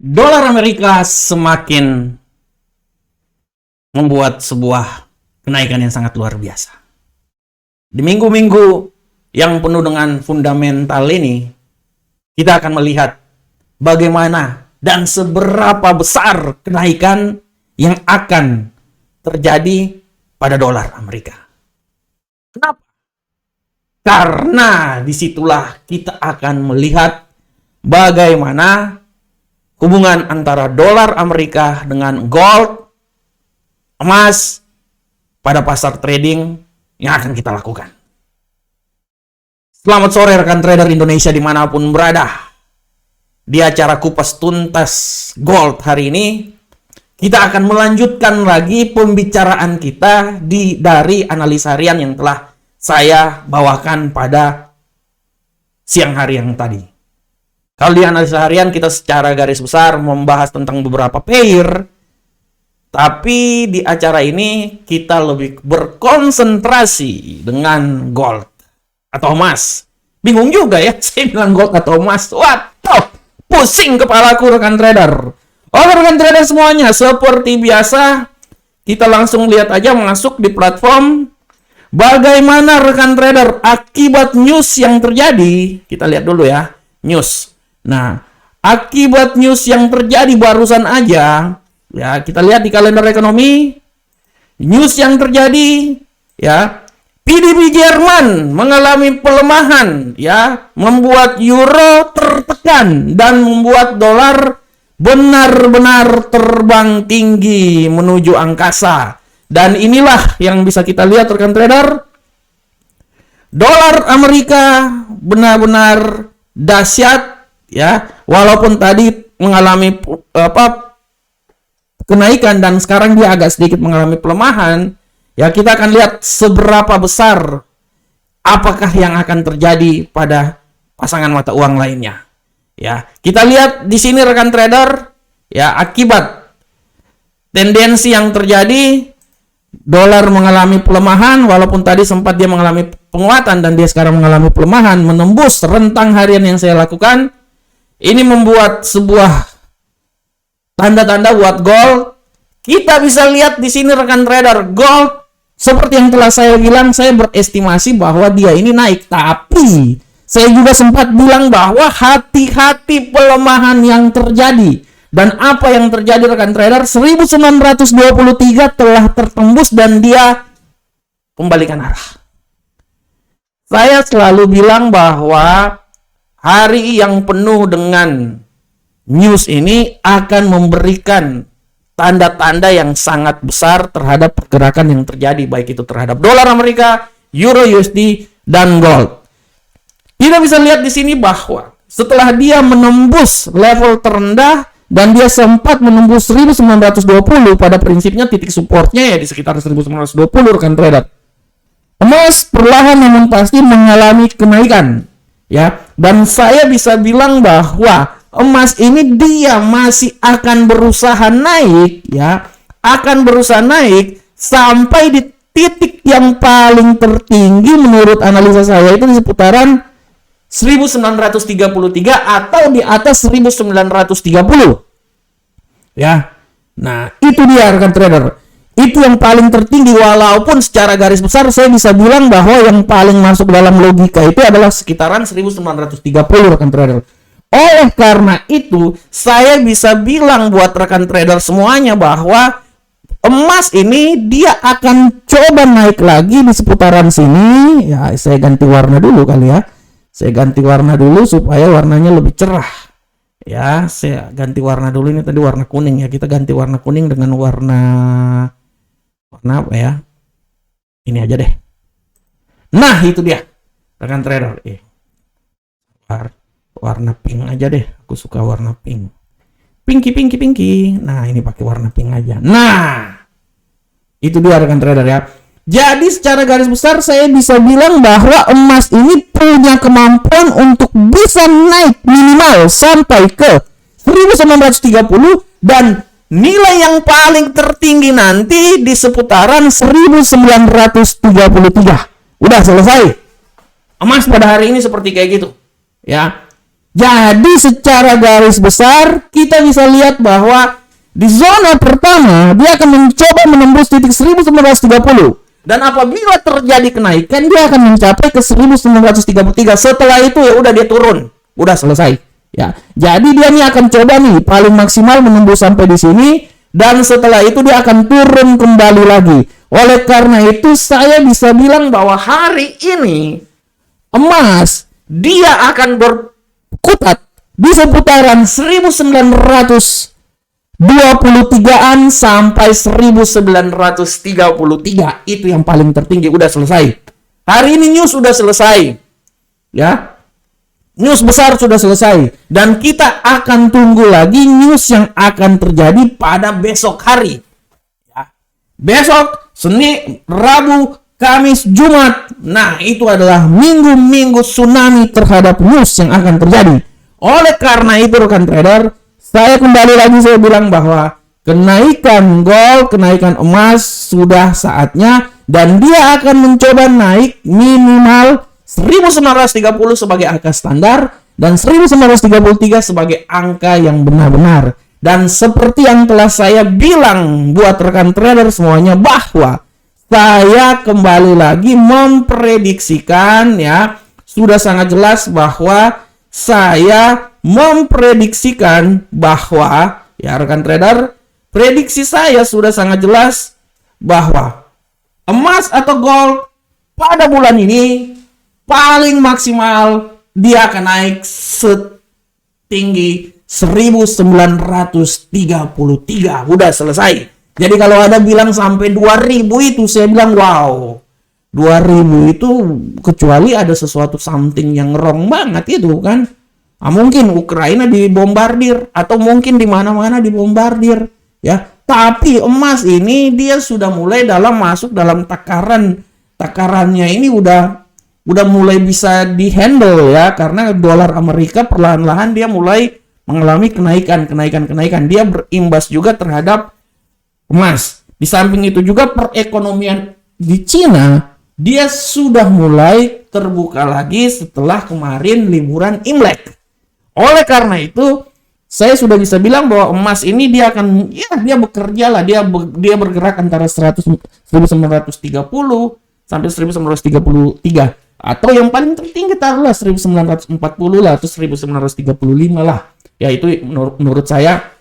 Dolar Amerika semakin membuat sebuah kenaikan yang sangat luar biasa. Di minggu-minggu yang penuh dengan fundamental ini, kita akan melihat bagaimana dan seberapa besar kenaikan yang akan terjadi pada dolar Amerika. Kenapa? Karena disitulah kita akan melihat bagaimana hubungan antara dolar Amerika dengan gold, emas, pada pasar trading yang akan kita lakukan. Selamat sore rekan trader Indonesia dimanapun berada. Di acara kupas tuntas gold hari ini, kita akan melanjutkan lagi pembicaraan kita dari analisa harian yang telah saya bawakan pada siang hari yang tadi. Kalau di analisa harian kita secara garis besar membahas tentang beberapa pair, tapi di acara ini kita lebih berkonsentrasi dengan gold atau emas. Bingung juga ya, saya bilang gold atau emas. Waduh, pusing kepalaku rekan trader. Oke rekan trader semuanya, seperti biasa kita langsung lihat aja masuk di platform. Bagaimana rekan trader akibat news yang terjadi? Kita lihat dulu ya, news. Nah, akibat news yang terjadi barusan aja, ya kita lihat di kalender ekonomi, news yang terjadi, ya PDB Jerman mengalami pelemahan, ya membuat euro tertekan dan membuat dolar benar-benar terbang tinggi menuju angkasa. Dan inilah yang bisa kita lihat rekan trader, dolar Amerika benar-benar dahsyat. Ya, walaupun tadi mengalami kenaikan dan sekarang dia agak sedikit mengalami pelemahan, ya kita akan lihat seberapa besar apakah yang akan terjadi pada pasangan mata uang lainnya. Ya, kita lihat di sini rekan trader, ya akibat tendensi yang terjadi, dolar mengalami pelemahan walaupun tadi sempat dia mengalami penguatan dan dia sekarang mengalami pelemahan menembus rentang harian yang saya lakukan. Ini membuat sebuah tanda-tanda buat gold. Kita bisa lihat di sini rekan trader, gold seperti yang telah saya bilang, saya berestimasi bahwa dia ini naik. Tapi saya juga sempat bilang bahwa hati-hati pelemahan yang terjadi. Dan apa yang terjadi rekan trader, 1923 telah tertembus dan dia pembalikan arah. Saya selalu bilang bahwa hari yang penuh dengan news ini akan memberikan tanda-tanda yang sangat besar terhadap pergerakan yang terjadi, baik itu terhadap dolar Amerika, euro USD, dan gold. Kita bisa lihat di sini bahwa setelah dia menembus level terendah dan dia sempat menembus 1920, pada prinsipnya titik supportnya ya di sekitar 1920 rekan trader. Emas perlahan namun pasti mengalami kenaikan. Ya, dan saya bisa bilang bahwa emas ini dia masih akan berusaha naik, ya, akan berusaha naik sampai di titik yang paling tertinggi menurut analisa saya itu di seputaran 1933 atau di atas 1930. Ya. Nah, itu dia rekan trader. Itu yang paling tertinggi, walaupun secara garis besar saya bisa bilang bahwa yang paling masuk dalam logika itu adalah sekitaran 1930 rekan trader. Oleh karena itu, saya bisa bilang buat rekan trader semuanya bahwa emas ini dia akan coba naik lagi di seputaran sini. Ya, saya ganti warna dulu kali ya. Saya ganti warna dulu supaya warnanya lebih cerah. Ya, saya ganti warna dulu, ini tadi warna kuning ya. Kita ganti warna kuning dengan warna apa ya? Ini aja deh. Nah, itu dia. Rekan trader. Warna pink aja deh. Aku suka warna pink. Pinky. Nah, ini pakai warna pink aja. Nah, itu dia rekan trader ya. Jadi secara garis besar saya bisa bilang bahwa emas ini punya kemampuan untuk bisa naik minimal sampai ke 1930 dan nilai yang paling tertinggi nanti di seputaran 1933. Udah selesai. Emas pada hari ini seperti kayak gitu. Ya. Jadi secara garis besar kita bisa lihat bahwa di zona pertama dia akan mencoba menembus titik 1930 dan apabila terjadi kenaikan dia akan mencapai ke 1933. Setelah itu ya udah dia turun, udah selesai ya. Jadi dia nih akan coba nih paling maksimal menembus sampai di sini dan setelah itu dia akan turun kembali lagi. Oleh karena itu saya bisa bilang bahwa hari ini emas dia akan berkutat di seputaran 1923-an sampai 1933. Itu yang paling tertinggi, udah selesai. Hari ini news sudah selesai. Ya. News besar sudah selesai dan kita akan tunggu lagi news yang akan terjadi pada besok hari. Ya. Besok Senin, Rabu, Kamis, Jumat. Nah, itu adalah minggu-minggu tsunami terhadap news yang akan terjadi. Oleh karena itu, rekan trader, saya kembali lagi saya bilang bahwa kenaikan gold, kenaikan emas sudah saatnya dan dia akan mencoba naik minimal 1930 sebagai angka standar dan 1933 sebagai angka yang benar-benar. Dan seperti yang telah saya bilang buat rekan trader semuanya bahwa saya kembali lagi memprediksikan ya, sudah sangat jelas bahwa saya memprediksikan bahwa ya rekan trader, prediksi saya sudah sangat jelas bahwa emas atau gold pada bulan ini paling maksimal dia akan naik setinggi 1933. Udah selesai. Jadi kalau ada bilang sampai 2000 itu saya bilang wow. 2000 itu kecuali ada sesuatu something yang wrong banget itu kan. Mungkin Ukraina dibombardir atau mungkin di mana-mana dibombardir ya. Tapi emas ini dia sudah mulai masuk dalam takarannya ini udah mulai bisa dihandle ya, karena dolar Amerika perlahan-lahan dia mulai mengalami kenaikan. Dia berimbas juga terhadap emas. Di samping itu juga perekonomian di Cina dia sudah mulai terbuka lagi setelah kemarin liburan Imlek. Oleh karena itu saya sudah bisa bilang bahwa emas ini dia akan dia bekerja lah, dia bergerak antara 1930 sampai 1933 atau yang paling tertinggi taruhlah 1940 lah atau 1935 lah. Ya itu menurut saya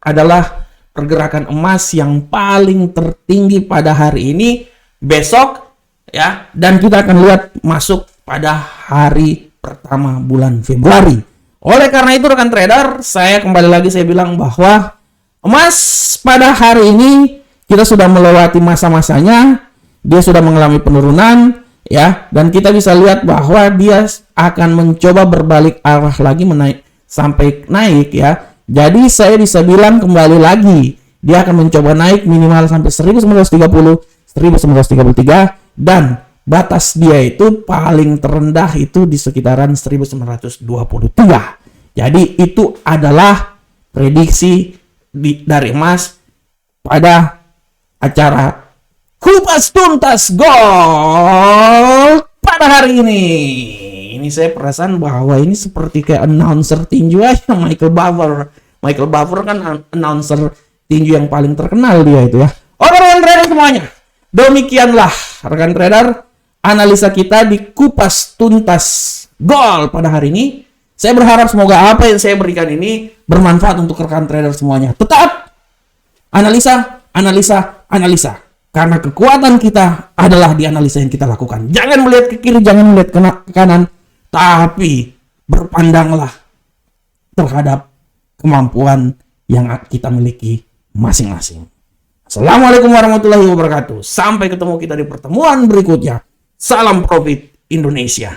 adalah pergerakan emas yang paling tertinggi pada hari ini, besok ya, dan kita akan lihat masuk pada hari pertama bulan Februari. Oleh karena itu rekan trader, saya kembali lagi saya bilang bahwa emas pada hari ini kita sudah melewati masa-masanya, dia sudah mengalami penurunan ya, dan kita bisa lihat bahwa dia akan mencoba berbalik arah lagi sampai naik ya. Jadi saya bisa bilang kembali lagi dia akan mencoba naik minimal sampai 1930, 1933 dan batas dia itu paling terendah itu di sekitaran 1923. Jadi itu adalah prediksi dari emas pada acara Kupas Tuntas Gold pada hari ini. Ini saya perasaan bahwa ini seperti kayak announcer tinju aja, Michael Buffer. Michael Buffer kan announcer tinju yang paling terkenal dia itu ya. Oke rekan trader semuanya, demikianlah rekan trader analisa kita di Kupas Tuntas Gold pada hari ini. Saya berharap semoga apa yang saya berikan ini bermanfaat untuk rekan trader semuanya. Tetap analisa. Karena kekuatan kita adalah di analisa yang kita lakukan. Jangan melihat ke kiri, jangan melihat ke kanan. Tapi berpandanglah terhadap kemampuan yang kita miliki masing-masing. Assalamualaikum warahmatullahi wabarakatuh. Sampai ketemu kita di pertemuan berikutnya. Salam profit Indonesia.